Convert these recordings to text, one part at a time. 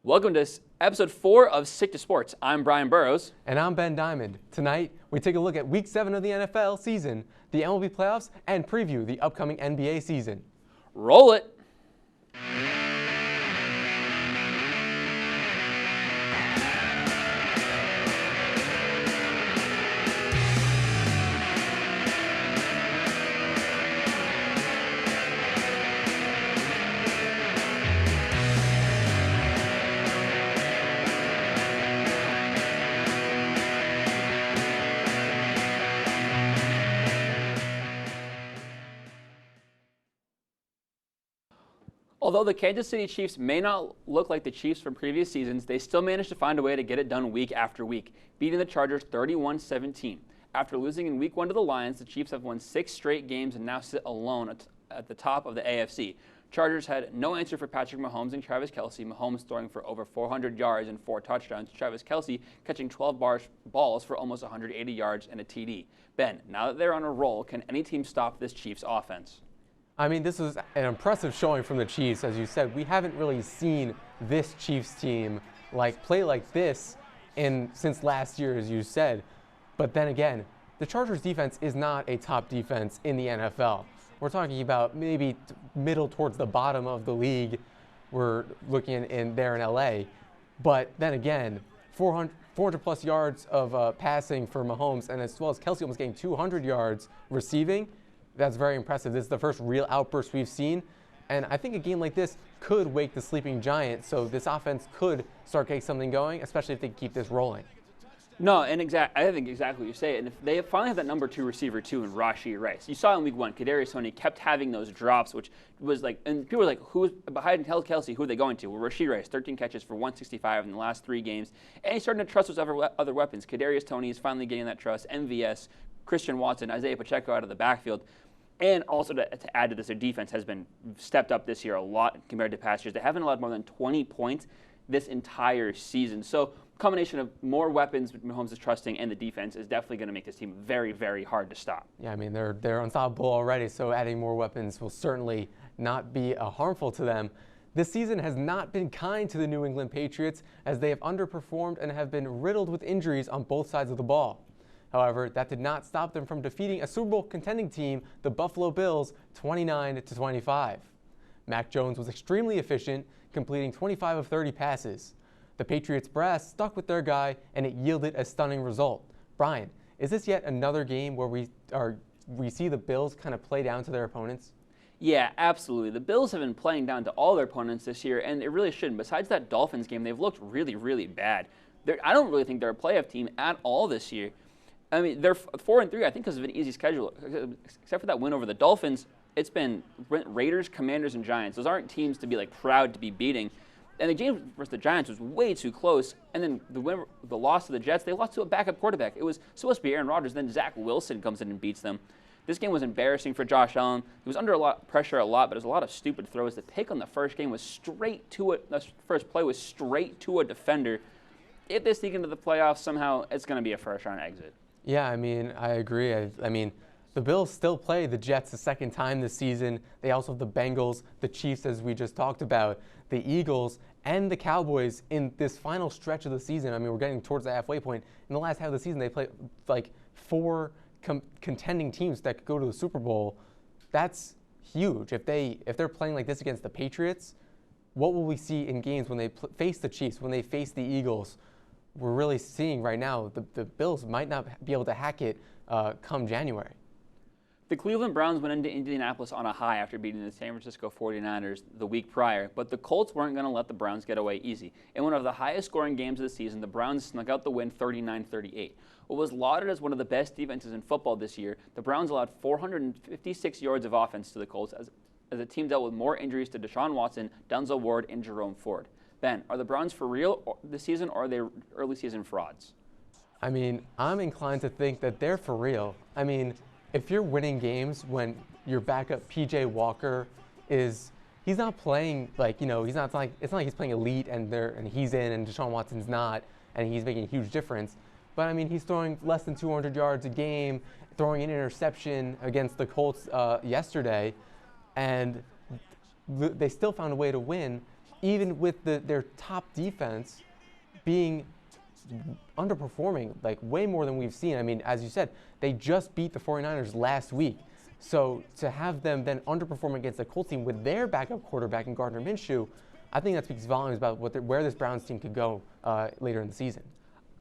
Welcome to episode 4 of Sick to Sports. I'm Brian Burrows. And I'm Ben Diamond. Tonight, we take a look at Week 7 of the NFL season, the MLB playoffs, and preview the upcoming NBA season. Roll it! Although the Kansas City Chiefs may not look like the Chiefs from previous seasons, they still managed to find a way to get it done week after week, beating the Chargers 31-17. After losing in Week 1 to the Lions, the Chiefs have won 6 straight games and now sit alone at the top of the AFC. Chargers had no answer for Patrick Mahomes and Travis Kelce. Mahomes throwing for over 400 yards and 4 touchdowns. Travis Kelce catching 12 balls for almost 180 yards and a TD. Ben, now that they're on a roll, can any team stop this Chiefs offense? I mean, this was an impressive showing from the Chiefs. As you said, we haven't really seen this Chiefs team play like this since last year, as you said. But then again, the Chargers defense is not a top defense in the NFL. We're talking about maybe middle towards the bottom of the league. We're looking in there in LA. But then again, 400 plus yards of passing for Mahomes, and as well as Kelce almost getting 200 yards receiving. That's very impressive. This is the first real outburst we've seen. And I think a game like this could wake the sleeping giant, so this offense could start getting something going, especially if they keep this rolling. No, and I think exactly what you say. And if they finally have that number 2 receiver, too, in Rashee Rice. You saw in Week 1, Kadarius Toney kept having those drops, which was like, and people were like, who's behind Kelce? Who are they going to? Well, Rashee Rice, 13 catches for 165 in the last 3 games. And he's starting to trust those other weapons. Kadarius Toney is finally getting that trust. MVS, Christian Watson, Isaiah Pacheco out of the backfield. And also to add to this, their defense has been stepped up this year a lot compared to past years. They haven't allowed more than 20 points this entire season. So combination of more weapons Mahomes is trusting and the defense is definitely going to make this team very, very hard to stop. Yeah, I mean, they're unstoppable already, so adding more weapons will certainly not be harmful to them. This season has not been kind to the New England Patriots as they have underperformed and have been riddled with injuries on both sides of the ball. However, that did not stop them from defeating a Super Bowl contending team, the Buffalo Bills, 29-25. Mac Jones was extremely efficient, completing 25 of 30 passes. The Patriots brass stuck with their guy, and it yielded a stunning result. Brian, is this yet another game where we see the Bills kind of play down to their opponents? Yeah, absolutely. The Bills have been playing down to all their opponents this year, and it really shouldn't. Besides that Dolphins game, they've looked really, really bad. I don't really think they're a playoff team at all this year. I mean, they're 4-3, I think, because of an easy schedule. Except for that win over the Dolphins, it's been Raiders, Commanders, and Giants. Those aren't teams to be proud to be beating. And the game versus the Giants was way too close. And then the loss to the Jets, they lost to a backup quarterback. It was supposed to be Aaron Rodgers. Then Zach Wilson comes in and beats them. This game was embarrassing for Josh Allen. He was under a lot of pressure but it was a lot of stupid throws. The pick on the first game was straight to it. The first play was straight to a defender. If they sneak into the playoffs somehow, it's going to be a first-round exit. Yeah, I mean, I agree. I mean, the Bills still play the Jets a second time this season. They also have the Bengals, the Chiefs, as we just talked about, the Eagles, and the Cowboys in this final stretch of the season. I mean, we're getting towards the halfway point. In the last half of the season, they play 4 contending teams that could go to the Super Bowl. That's huge. If they're playing like this against the Patriots, what will we see in games when they face the Chiefs, when they face the Eagles? We're really seeing right now the Bills might not be able to hack it come January. The Cleveland Browns went into Indianapolis on a high after beating the San Francisco 49ers the week prior, but the Colts weren't going to let the Browns get away easy. In one of the highest scoring games of the season, the Browns snuck out the win 39-38. What was lauded as one of the best defenses in football this year, the Browns allowed 456 yards of offense to the Colts as the team dealt with more injuries to Deshaun Watson, Denzel Ward, and Jerome Ford. Ben, are the Browns for real this season, or are they early season frauds? I mean, I'm inclined to think that they're for real. I mean, if you're winning games when your backup PJ Walker he's not playing it's not like he's playing elite and he's in and Deshaun Watson's not and he's making a huge difference. But I mean, he's throwing less than 200 yards a game, throwing an interception against the Colts yesterday, and they still found a way to win, even with their top defense being underperforming like way more than we've seen. I mean, as you said, they just beat the 49ers last week. So to have them then underperform against the Colts team with their backup quarterback in Gardner Minshew, I think that speaks volumes about where this Browns team could go later in the season.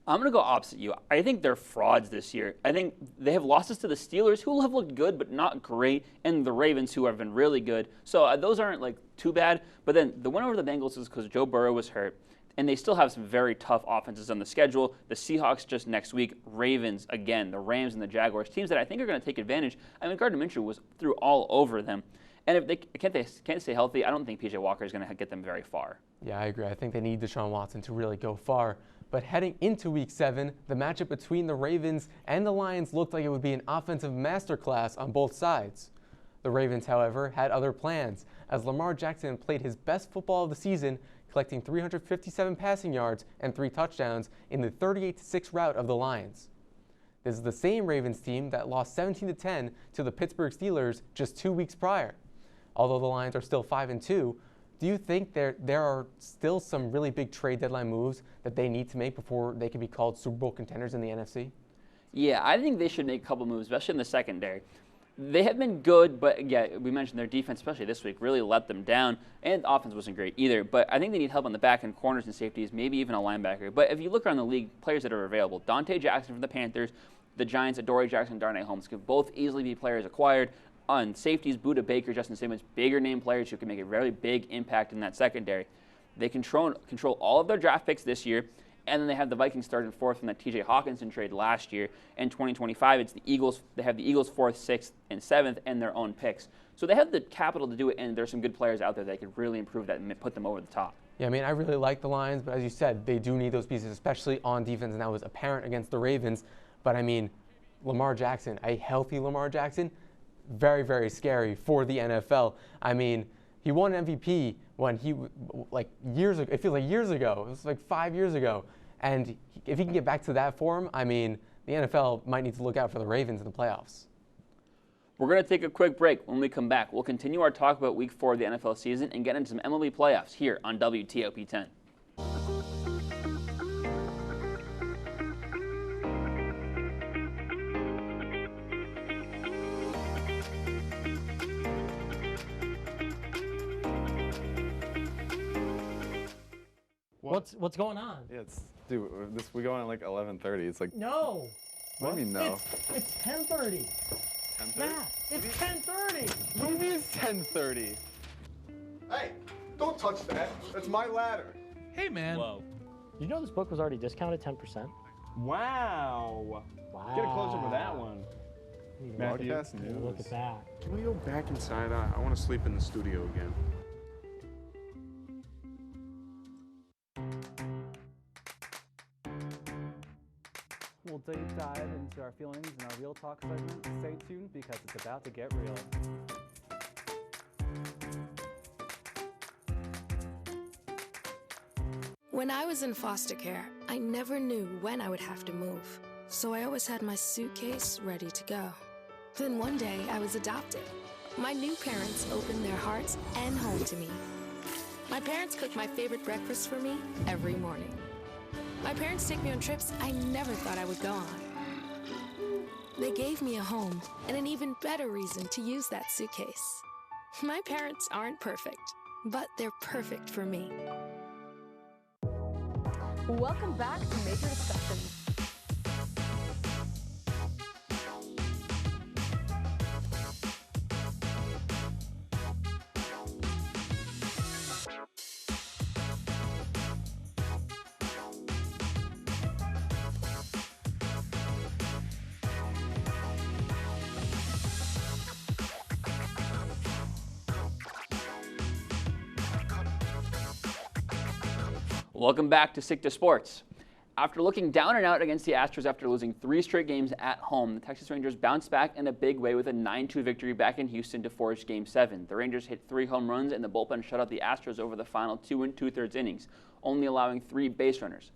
I'm going to go opposite you. I think they're frauds this year. I think they have losses to the Steelers, who have looked good but not great, and the Ravens, who have been really good. So those aren't like too bad. But then the win over the Bengals is because Joe Burrow was hurt, and they still have some very tough offenses on the schedule. The Seahawks just next week, Ravens again, the Rams and the Jaguars, teams that I think are going to take advantage. I mean, Gardner Minshew was through all over them. And if they can't stay healthy, I don't think P.J. Walker is going to get them very far. Yeah, I agree. I think they need Deshaun Watson to really go far. But heading into Week 7, the matchup between the Ravens and the Lions looked like it would be an offensive masterclass on both sides. The Ravens, however, had other plans, as Lamar Jackson played his best football of the season, collecting 357 passing yards and 3 touchdowns in the 38-6 rout of the Lions. This is the same Ravens team that lost 17-10 to the Pittsburgh Steelers just 2 weeks prior. Although the Lions are still 5-2, do you think there are still some really big trade deadline moves that they need to make before they can be called Super Bowl contenders in the NFC? Yeah, I think they should make a couple moves, especially in the secondary. They have been good, but yeah, we mentioned their defense, especially this week, really let them down, and the offense wasn't great either. But I think they need help on the back end, corners and safeties, maybe even a linebacker. But if you look around the league, players that are available, Dante Jackson from the Panthers, the Giants, Adoree Jackson, Darnay Holmes could both easily be players acquired. On safeties, Budda Baker, Justin Simmons, bigger name players who can make a very big impact in that secondary. They control all of their draft picks this year, and then they have the Vikings starting 4th from that T.J. Hawkinson trade last year. In 2025, it's the Eagles. They have the Eagles 4th, 6th, and 7th, and their own picks. So they have the capital to do it, and there's some good players out there that could really improve that and put them over the top. Yeah, I mean, I really like the Lions, but as you said, they do need those pieces, especially on defense, and that was apparent against the Ravens. But I mean, Lamar Jackson, a healthy Lamar Jackson, very, very scary for the NFL. I mean, he won MVP when he, like years ago, it feels like years ago. It was like 5 years ago. And if he can get back to that form, I mean, the NFL might need to look out for the Ravens in the playoffs. We're going to take a quick break. When we come back, we'll continue our talk about Week 4 of the NFL season and get into some MLB playoffs here on WTOP 10. What's going on? Yeah, dude, we go on at like 11:30. It's like No. What do you mean no? It's 10:30. 10:30? Matt, it's 10:30. What do you mean it's 10:30? Hey, don't touch that. That's my ladder. Hey, man. Whoa. You know this book was already discounted 10%? Wow. Wow. Get a close up of that one. Broadcast Look news. at that. Can we go back inside? I want to sleep in the studio again. We'll deep dive into our feelings in our Real Talk segment. Stay tuned because it's about to get real. When I was in foster care, I never knew when I would have to move. So I always had my suitcase ready to go. Then one day I was adopted. My new parents opened their hearts and home to me. My parents cook my favorite breakfast for me every morning. My parents take me on trips I never thought I would go on. They gave me a home and an even better reason to use that suitcase. My parents aren't perfect, but they're perfect for me. Welcome back to Major Discussions. Welcome back to Sick to Sports. After looking down and out against the Astros after losing 3 straight games at home, the Texas Rangers bounced back in a big way with a 9-2 victory back in Houston to forge Game 7. The Rangers hit 3 home runs and the bullpen shut out the Astros over the final 2 2/3 innings, only allowing 3 base runners.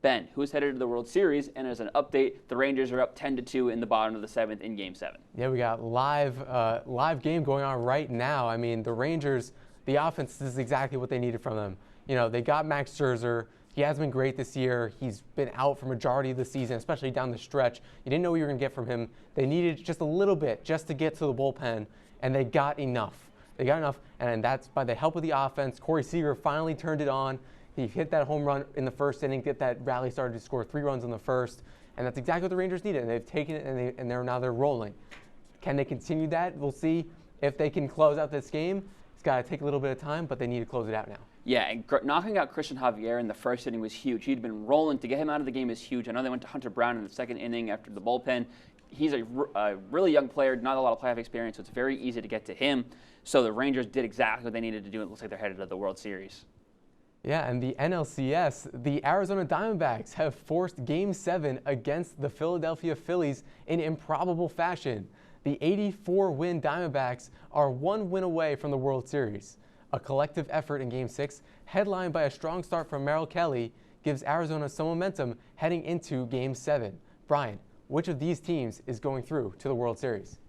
Ben, who's headed to the World Series, and as an update, the Rangers are up 10-2 in the bottom of the 7th in Game 7. Yeah, we got live game going on right now. I mean, the Rangers, the offense, this is exactly what they needed from them. They got Max Scherzer. He has been great this year. He's been out for majority of the season, especially down the stretch. You didn't know what you were going to get from him. They needed just a little bit just to get to the bullpen, and they got enough. And that's by the help of the offense. Corey Seager finally turned it on. He hit that home run in the first inning, get that rally started to score 3 runs in the first, and that's exactly what the Rangers needed. And they've taken it, and they're rolling. Can they continue that? We'll see if they can close out this game. It's got to take a little bit of time, but they need to close it out now. Yeah, and knocking out Christian Javier in the first inning was huge. He'd been rolling. To get him out of the game is huge. I know they went to Hunter Brown in the second inning after the bullpen. He's a really young player, not a lot of playoff experience, so it's very easy to get to him. So the Rangers did exactly what they needed to do. It looks like they're headed to the World Series. Yeah, and the NLCS, the Arizona Diamondbacks have forced Game 7 against the Philadelphia Phillies in improbable fashion. The 84-win Diamondbacks are 1 win away from the World Series. A collective effort in Game 6, headlined by a strong start from Merrill Kelly, gives Arizona some momentum heading into Game 7. Brian, which of these teams is going through to the World Series?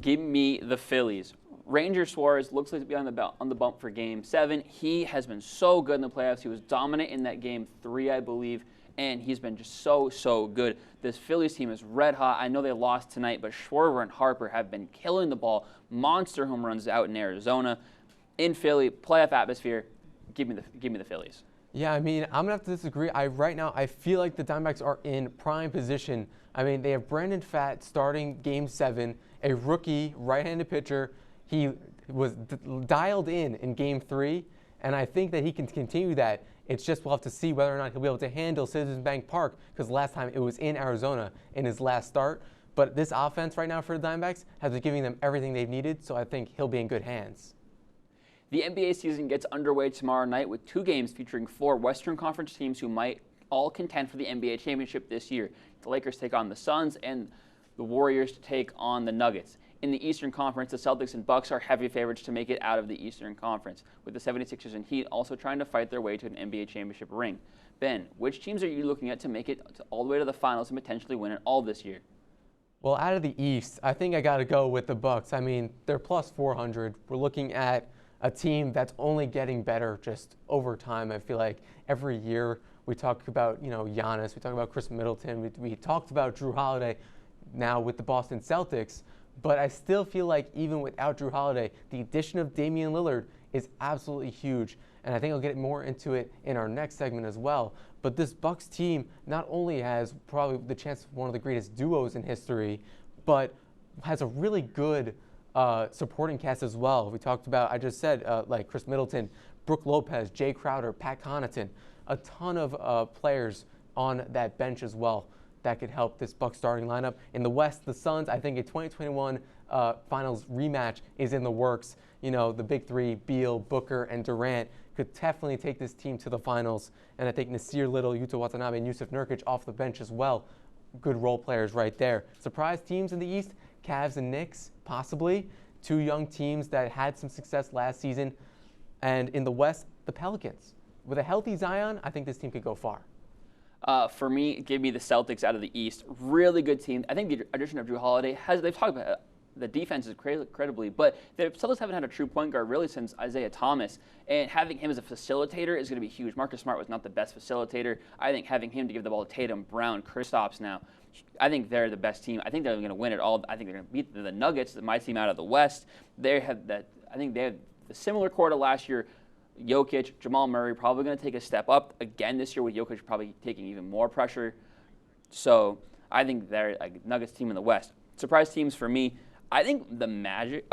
Give me the Phillies. Ranger Suarez looks like to be on the bump for Game 7. He has been so good in the playoffs. He was dominant in that Game 3, I believe, and he's been just so good. This Phillies team is red hot. I know they lost tonight, but Schwarber and Harper have been killing the ball. Monster home runs out in Arizona. In Philly, playoff atmosphere, give me the Phillies. Yeah, I'm going to have to disagree. Right now, I feel like the Diamondbacks are in prime position. They have Brandon Pfaadt starting Game 7, a rookie right-handed pitcher. He was dialed in Game 3, and I think that he can continue that. It's just we'll have to see whether or not he'll be able to handle Citizens Bank Park, because last time it was in Arizona in his last start. But this offense right now for the Diamondbacks has been giving them everything they've needed, so I think he'll be in good hands. The NBA season gets underway tomorrow night with 2 games featuring 4 Western Conference teams who might all contend for the NBA championship this year. The Lakers take on the Suns, and the Warriors take on the Nuggets. In the Eastern Conference, the Celtics and Bucks are heavy favorites to make it out of the Eastern Conference, with the 76ers and Heat also trying to fight their way to an NBA championship ring. Ben, which teams are you looking at to make it all the way to the finals and potentially win it all this year? Well, out of the East, I think I got to go with the Bucks. They're plus 400. We're looking at a team that's only getting better just over time. I feel like every year we talk about, Giannis, we talk about Chris Middleton, we talked about Drew Holiday now with the Boston Celtics, but I still feel like even without Drew Holiday, the addition of Damian Lillard is absolutely huge, and I think I'll get more into it in our next segment as well. But this Bucks team not only has probably the chance of one of the greatest duos in history, but has a really good supporting cast as well. We talked about, I just said, like Chris Middleton, Brook Lopez, Jay Crowder, Pat Connaughton, a ton of players on that bench as well that could help this Bucks starting lineup. In the West, the Suns, I think a 2021 Finals rematch is in the works. The big 3, Beal, Booker, and Durant, could definitely take this team to the finals. And I think Nasir Little, Yuta Watanabe, and Yusuf Nurkic off the bench as well. Good role players right there. Surprise teams in the East, Cavs and Knicks, possibly. 2 young teams that had some success last season. And in the West, the Pelicans. With a healthy Zion, I think this team could go far. For me, give me the Celtics out of the East. Really good team. I think the addition of Drew Holiday they've talked about the defense is incredibly, but the Celtics haven't had a true point guard really since Isaiah Thomas, and having him as a facilitator is going to be huge. Marcus Smart was not the best facilitator. I think having him to give the ball to Tatum, Brown, Kristaps now, I think they're the best team. I think they're going to win it all. I think they're going to beat the Nuggets, my team out of the West. They have that. I think they have the similar core to last year. Jokic, Jamal Murray probably going to take a step up again this year, with Jokic probably taking even more pressure. So I think they're a Nuggets team in the West. Surprise teams for me, I think the Magic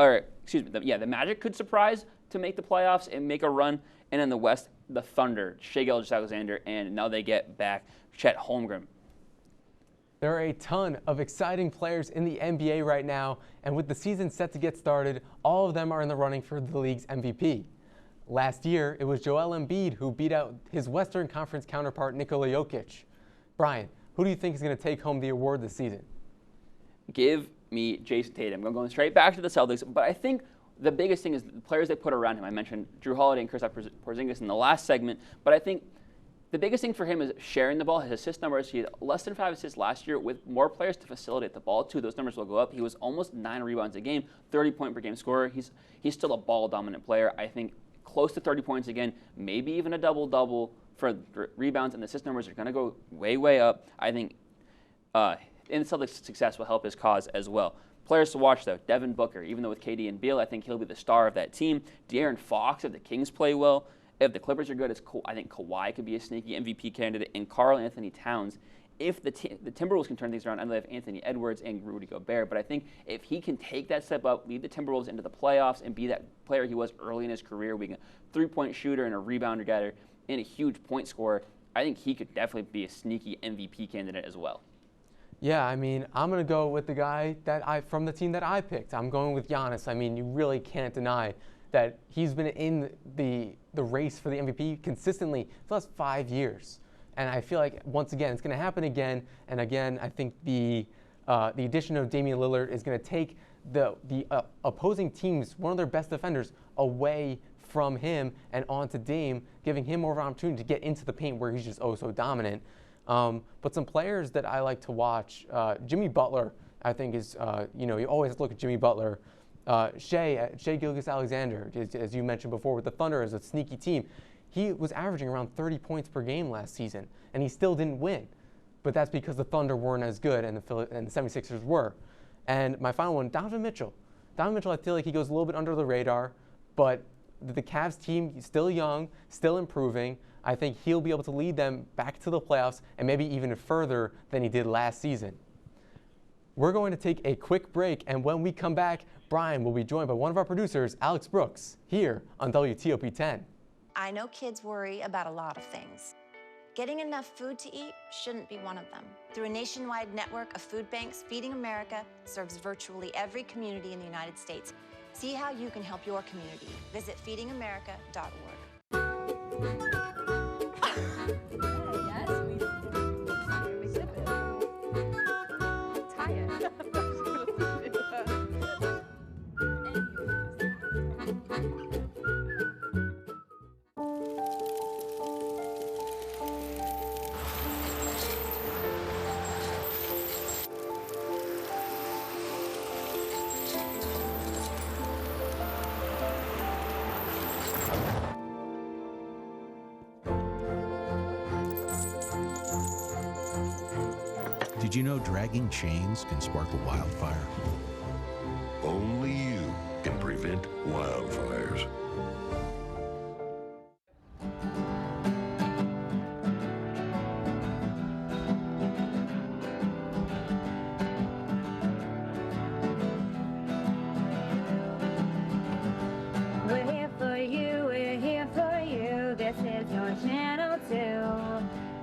could surprise to make the playoffs and make a run. And in the West, the Thunder, Shai Gilgeous-Alexander, and now they get back Chet Holmgren. There are a ton of exciting players in the NBA right now, and with the season set to get started, all of them are in the running for the league's MVP. Last year, it was Joel Embiid who beat out his Western Conference counterpart Nikola Jokic. Brian, who do you think is going to take home the award this season? Give me Jason Tatum. I'm going straight back to the Celtics, but I think the biggest thing is the players they put around him. I mentioned Drew Holiday and Kristaps Porzingis in the last segment, but I think the biggest thing for him is sharing the ball. His assist numbers, he had less than 5 assists last year. With more players to facilitate the ball, too, those numbers will go up. He was almost 9 rebounds a game, 30-point per game scorer. He's still a ball-dominant player. I think close to 30 points again, maybe even a double-double for rebounds, and the assist numbers are going to go way, way up. I think and Celtics' success will help his cause as well. Players to watch, though. Devin Booker, even though with KD and Beal, I think he'll be the star of that team. De'Aaron Fox, if the Kings play well. If the Clippers are good, I think Kawhi could be a sneaky MVP candidate. And Karl Anthony Towns, if the Timberwolves can turn things around, I know they have Anthony Edwards and Rudy Gobert, but I think if he can take that step up, lead the Timberwolves into the playoffs, and be that player he was early in his career, being a three-point shooter and a rebounder getter and a huge point scorer, I think he could definitely be a sneaky MVP candidate as well. Yeah, I mean, I'm going to go with the guy from the team that I picked. I'm going with Giannis. I mean, you really can't deny that he's been in the race for the MVP consistently for the last 5 years. And I feel like, once again, it's going to happen again. And again, I think the addition of Damian Lillard is going to take the opposing teams, one of their best defenders, away from him and onto Dame, giving him more of an opportunity to get into the paint where he's just so dominant. But some players that I like to watch, Jimmy Butler, I think is, you always look at Jimmy Butler. Shai Gilgeous-Alexander, as you mentioned before, with the Thunder as a sneaky team. He was averaging around 30 points per game last season, and he still didn't win. But that's because the Thunder weren't as good and the 76ers were. And my final one, Donovan Mitchell. Donovan Mitchell, I feel like he goes a little bit under the radar, but the Cavs team, he's still young, still improving. I think he'll be able to lead them back to the playoffs and maybe even further than he did last season. We're going to take a quick break, and when we come back, Brian will be joined by one of our producers, Alex Brooks, here on WTOP 10. I know kids worry about a lot of things. Getting enough food to eat shouldn't be one of them. Through a nationwide network of food banks, Feeding America serves virtually every community in the United States. See how you can help your community. Visit feedingamerica.org. Yes, we sip it. Tie it. Did you know dragging chains can spark a wildfire? Only you can prevent wildfires. We're here for you, we're here for you. This is your channel 2.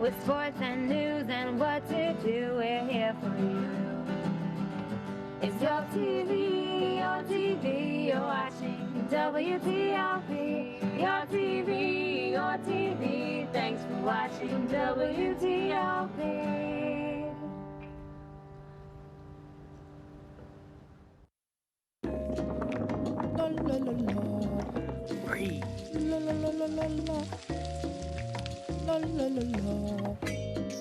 With sports and news and what to do, we're here for you. It's your TV, you're watching WTOP. Your TV, thanks for watching WTOP. La la la la. Free. La la la la la la. La la la la.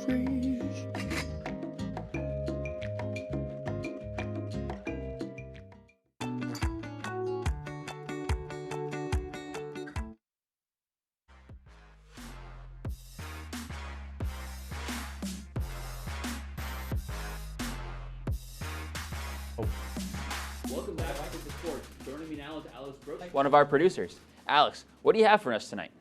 Freeze. Welcome back to Sports. Joining me now is Alex Brooks, one of our producers. Alex, what do you have for us tonight?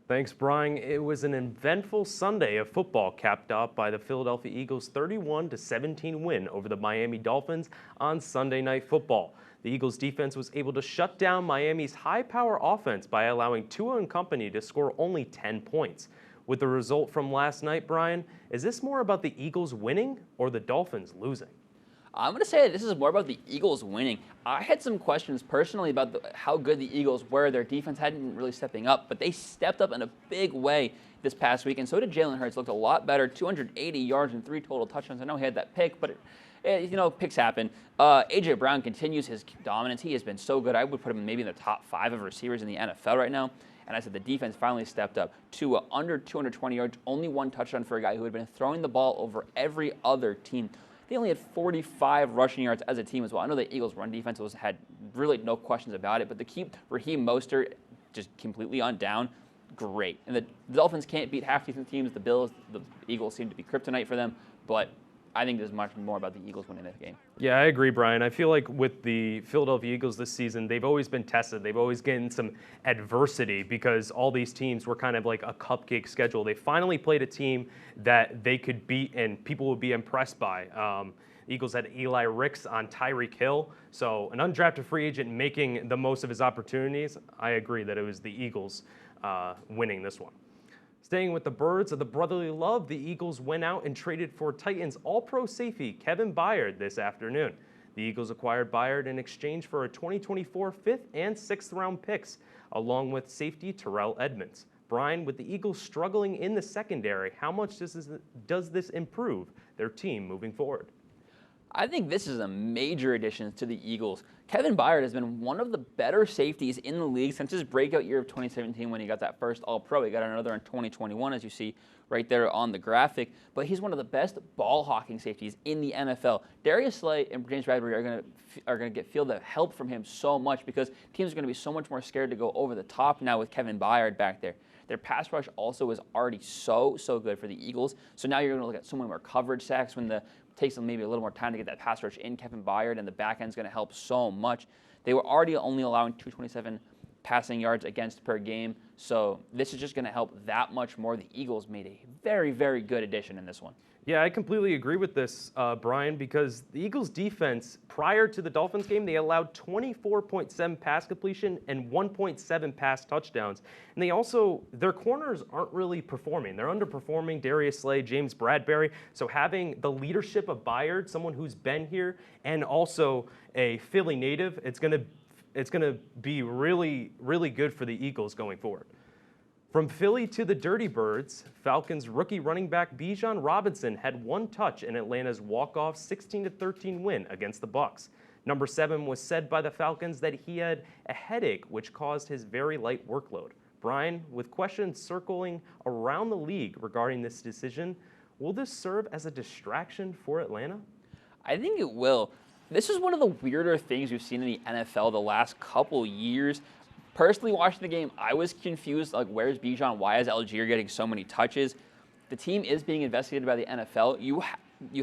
Thanks, Brian. It was an eventful Sunday of football capped off by the Philadelphia Eagles' 31-17 win over the Miami Dolphins on Sunday Night Football. The Eagles' defense was able to shut down Miami's high-power offense by allowing Tua and company to score only 10 points. With the result from last night, Brian, is this more about the Eagles winning or the Dolphins losing? I'm going to say this is more about the Eagles winning. I had some questions personally about how good the Eagles were. Their defense hadn't been really stepping up, but they stepped up in a big way this past week, and so did Jalen Hurts. Looked a lot better, 280 yards and 3 total touchdowns. I know he had that pick, but picks happen. A.J. Brown continues his dominance. He has been so good. I would put him maybe in the top 5 of receivers in the NFL right now. And I said the defense finally stepped up to under 220 yards, only 1 touchdown for a guy who had been throwing the ball over every other team. They only had 45 rushing yards as a team as well. I know the Eagles' run defense had really no questions about it, but to keep Raheem Mostert just completely on down, great. And the Dolphins can't beat half decent teams. The Bills, the Eagles seem to be kryptonite for them, but I think there's much more about the Eagles winning this game. Yeah, I agree, Brian. I feel like with the Philadelphia Eagles this season, they've always been tested. They've always gotten some adversity because all these teams were kind of like a cupcake schedule. They finally played a team that they could beat and people would be impressed by. The Eagles had Eli Ricks on Tyreek Hill, so an undrafted free agent making the most of his opportunities. I agree that it was the Eagles winning this one. Staying with the Birds of the brotherly love, the Eagles went out and traded for Titans All-Pro safety Kevin Byard this afternoon. The Eagles acquired Byard in exchange for a 2024 5th and 6th round picks, along with safety Terrell Edmonds. Brian, with the Eagles struggling in the secondary, how much does this improve their team moving forward? I think this is a major addition to the Eagles. Kevin Byard has been one of the better safeties in the league since his breakout year of 2017 when he got that first All-Pro. He got another in 2021, as you see right there on the graphic. But he's one of the best ball-hawking safeties in the NFL. Darius Slay and James Bradbury are going to feel the help from him so much because teams are going to be so much more scared to go over the top now with Kevin Byard back there. Their pass rush also is already so good for the Eagles. So now you're going to look at so many more coverage sacks when the takes them maybe a little more time to get that pass rush in Kevin Byard, and the back end's going to help so much. They were already only allowing 227 passing yards against per game, so this is just going to help that much more. The Eagles made a very good addition in this one. Yeah, I completely agree with this, Brian, because the Eagles' defense, prior to the Dolphins game, they allowed 24.7 pass completion and 1.7 pass touchdowns. And they also, their corners aren't really performing. They're underperforming Darius Slay, James Bradbury. So having the leadership of Byard, someone who's been here, and also a Philly native, it's gonna be really good for the Eagles going forward. From Philly to the Dirty Birds, Falcons rookie running back Bijan Robinson had one touch in Atlanta's walk-off 16-13 win against the Bucs. Number 7 was said by the Falcons that he had a headache which caused his very light workload. Brian, with questions circling around the league regarding this decision, will this serve as a distraction for Atlanta? I think it will. This is one of the weirder things we've seen in the NFL the last couple years. Personally, watching the game, I was confused, like, where's Bijan? Why is Algier getting so many touches? The team is being investigated by the NFL. You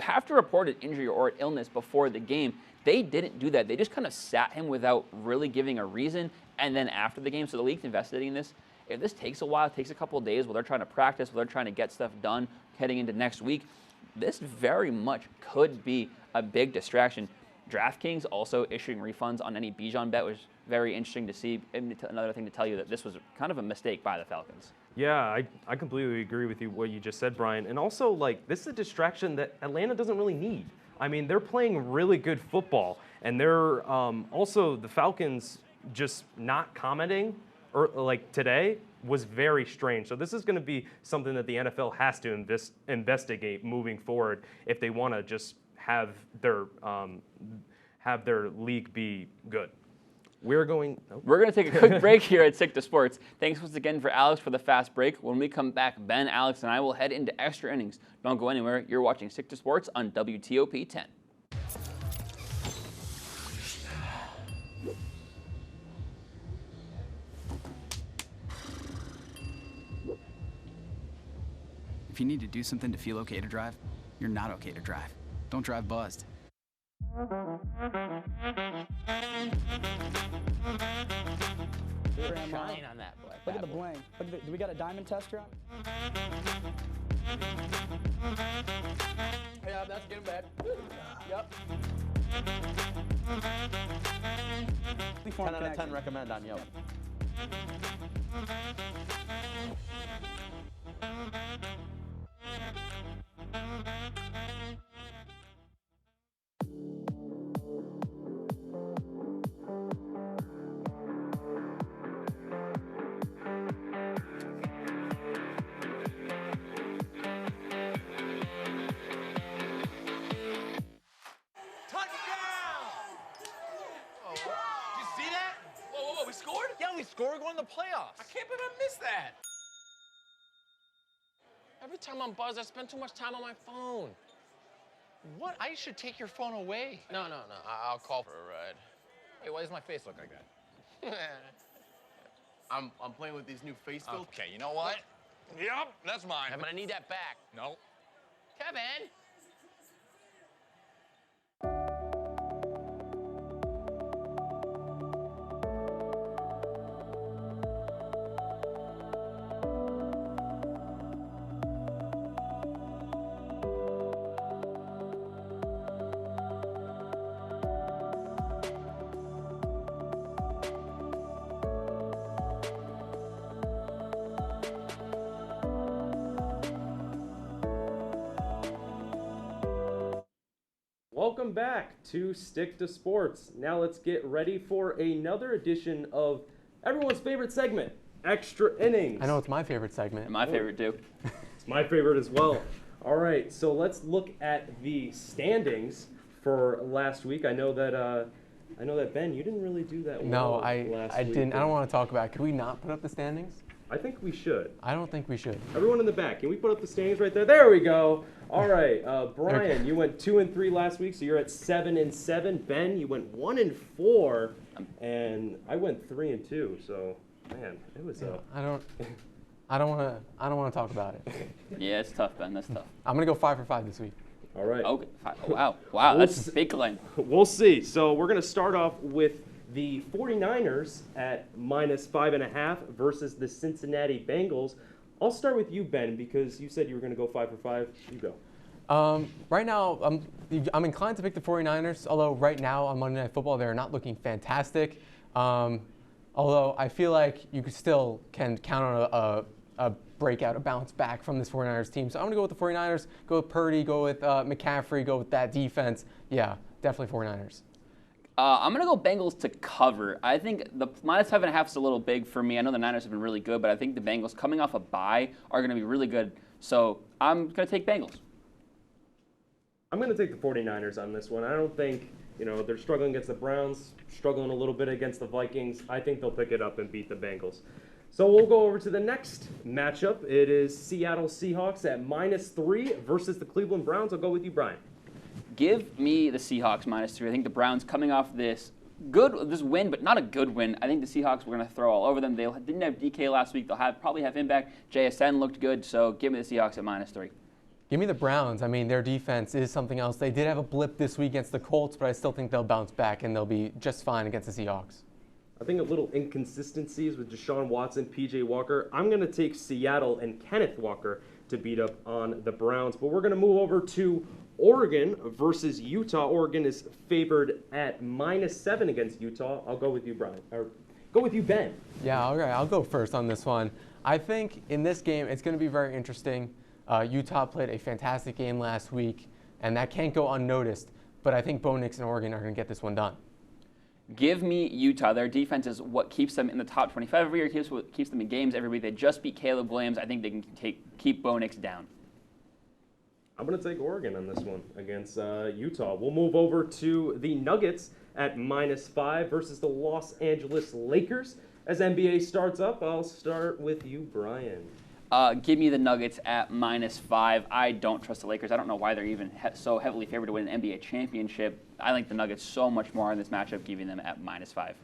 have to report an injury or an illness before the game. They didn't do that. They just kind of sat him without really giving a reason, and then after the game, so the league's investigating this. If this takes a while, it takes a couple of days while they're trying to practice, while they're trying to get stuff done heading into next week, this very much could be a big distraction. DraftKings also issuing refunds on any Bijan bet was very interesting to see. And another thing to tell you that this was kind of a mistake by the Falcons. Yeah, I completely agree with you what you just said, Brian. And also, like, this is a distraction that Atlanta doesn't really need. I mean, they're playing really good football, and they're also the Falcons just not commenting or like today was very strange. So this is going to be something that the NFL has to investigate moving forward if they want to just have their league be good. We're going to take a quick break here at Sick to Sports. Thanks once again for Alex for the fast break. When we come back, Ben, Alex, and I will head into extra innings. Don't go anywhere. You're watching Sick to Sports on WTOP 10. If you need to do something to feel okay to drive, you're not okay to drive. Don't drive buzzed. Shine on that black. Look at the bling. Look at do we got a diamond tester on? Yeah, that's getting bad. Yep. 10 out of 10 recommend on Yelp. We're going to the playoffs. I can't believe I missed that. Every time I'm buzzed, I spend too much time on my phone. What? I should take your phone away. No. I'll call for a ride. Hey, why does my face look like that? I'm playing with these new face filters. Okay, you know what? Yep, that's mine. I'm gonna need that back. No. Kevin! Welcome back to Stick to Sports. Now let's get ready for another edition of everyone's favorite segment, Extra Innings. I know it's my favorite segment. And my favorite too. It's my favorite as well. All right, so let's look at the standings for last week. I know that Ben, you didn't really do that No, well I last week. didn't. I don't want to talk about it. Could we not put up the standings? I think we should. I don't think we should. Everyone in the back, can we put up the standings right there? There we go. All right, Brian, you went 2-3 last week, so you're at 7-7. Ben, you went 1-4, and I went 3-2. So, man, it was I don't want to talk about it. Yeah, it's tough, Ben. That's tough. I'm gonna go 5 for 5 this week. All right. Okay. Wow. That's a big claim. We'll see. So we're gonna start off with the 49ers at -5.5 versus the Cincinnati Bengals. I'll start with you, Ben, because you said you were going to go 5 for 5. You go. Right now, I'm inclined to pick the 49ers, although right now on Monday Night Football, they're not looking fantastic. Although I feel like you still can count on a breakout, a bounce back from this 49ers team. So I'm going to go with the 49ers, go with Purdy, go with McCaffrey, go with that defense. Yeah, definitely 49ers. I'm going to go Bengals to cover. I think the -5.5 is a little big for me. I know the Niners have been really good, but I think the Bengals coming off a bye are going to be really good. So I'm going to take Bengals. I'm going to take the 49ers on this one. I don't think, they're struggling against the Browns, struggling a little bit against the Vikings. I think they'll pick it up and beat the Bengals. So we'll go over to the next matchup. It is Seattle Seahawks at -3 versus the Cleveland Browns. I'll go with you, Brian. Give me the Seahawks -3. I think the Browns coming off this win, but not a good win. I think the Seahawks were going to throw all over them. They didn't have DK last week. They'll probably have him back. JSN looked good, so give me the Seahawks at -3. Give me the Browns. I mean, their defense is something else. They did have a blip this week against the Colts, but I still think they'll bounce back and they'll be just fine against the Seahawks. I think a little inconsistencies with Deshaun Watson, PJ Walker. I'm going to take Seattle and Kenneth Walker to beat up on the Browns. But we're going to move over to Oregon versus Utah. Oregon is favored at -7 against Utah. I'll go with you, Brian. Or go with you, Ben. Yeah, all right. I'll go first on this one. I think in this game, it's going to be very interesting. Utah played a fantastic game last week, and that can't go unnoticed. But I think Bo Nix and Oregon are going to get this one done. Give me Utah. Their defense is what keeps them in the top 25 every year, keeps them in games every week. They just beat Caleb Williams. I think they can keep Bo Nix down. I'm going to take Oregon on this one against Utah. We'll move over to the Nuggets at -5 versus the Los Angeles Lakers. As NBA starts up, I'll start with you, Brian. Give me the Nuggets at -5. I don't trust the Lakers. I don't know why they're even so heavily favored to win an NBA championship. I like the Nuggets so much more in this matchup, giving them at -5.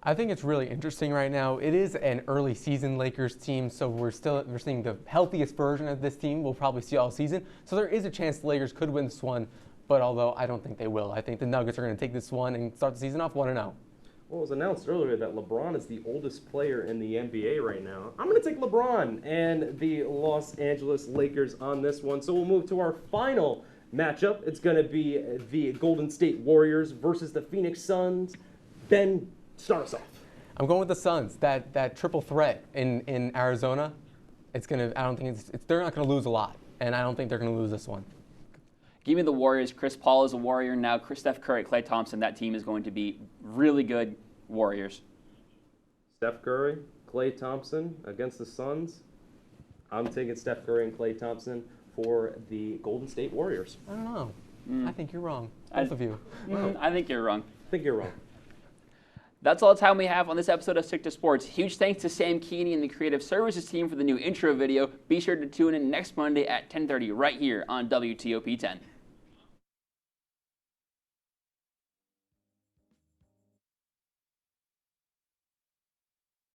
I think it's really interesting right now. It is an early season Lakers team, so we're seeing the healthiest version of this team we'll probably see all season. So there is a chance the Lakers could win this one, but although I don't think they will. I think the Nuggets are going to take this one and start the season off 1-0. Well, it was announced earlier that LeBron is the oldest player in the NBA right now. I'm going to take LeBron and the Los Angeles Lakers on this one. So we'll move to our final matchup. It's going to be the Golden State Warriors versus the Phoenix Suns. Ben, start us off. I'm going with the Suns. That triple threat in Arizona. I don't think they're not going to lose a lot, and I don't think they're going to lose this one. Give me the Warriors. Chris Paul is a Warrior now. Steph Curry, Klay Thompson. That team is going to be really good. Warriors. Steph Curry, Klay Thompson against the Suns. I'm taking Steph Curry and Klay Thompson for the Golden State Warriors. I don't know. I think you're wrong. Both of you. I think you're wrong. I think you're wrong. That's all the time we have on this episode of Stick to Sports. Huge thanks to Sam Keeney and the Creative Services team for the new intro video. Be sure to tune in next Monday at 10:30 right here on WTOP 10.